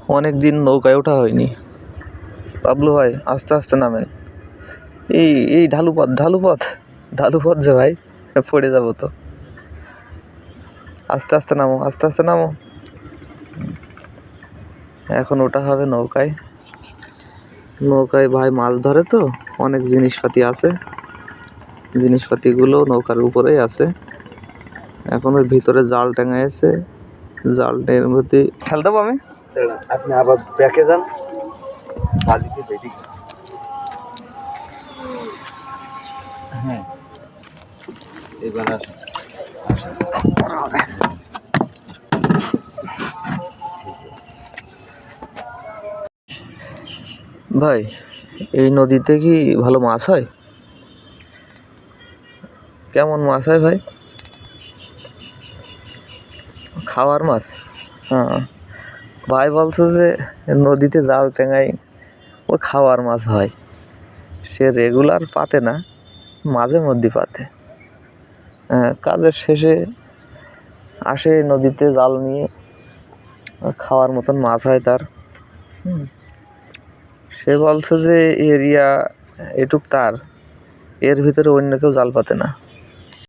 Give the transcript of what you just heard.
অনেক দিন নৌকায় ওঠা হয়নি। বাবলু ভাই আস্তে আস্তে নামেন। এই এই ঢালু পথ যে ভাই, পড়ে যাবো তো। আস্তে আস্তে নামো, আস্তে আস্তে নামো। এখন ওটা হবে নৌকায়। নৌকায় ভাই মাছ ধরে তো, অনেক জিনিসপাতি আছে, জিনিসপাতিগুলো নৌকার উপরেই আছে। এখন ওই ভিতরে জাল টাঙাইছে, জালটার মধ্যে খেল দেবো আমি। আপনি আবার ব্যাকে যান, বালিতে বেরিয়ে। হ্যাঁ, এবার আসুন। ভাই এই নদীতে কি ভালো মাছ হয়? কেমন মাছ হয় ভাই? খাওয়ার মাছ? হ্যাঁ, ভাই বলছে যে নদীতে জাল টেঙাই ও খাওয়ার মাছ হয়। সে রেগুলার পাতে না, মাঝে মধ্যে পাতে। কাজের শেষে আসে নদীতে জাল নিয়ে, খাওয়ার মতন মাছ হয় তার। সে বলছে যে এরিয়া এটুক তার, এর ভিতরে অন্য কেউ জাল পাতে না।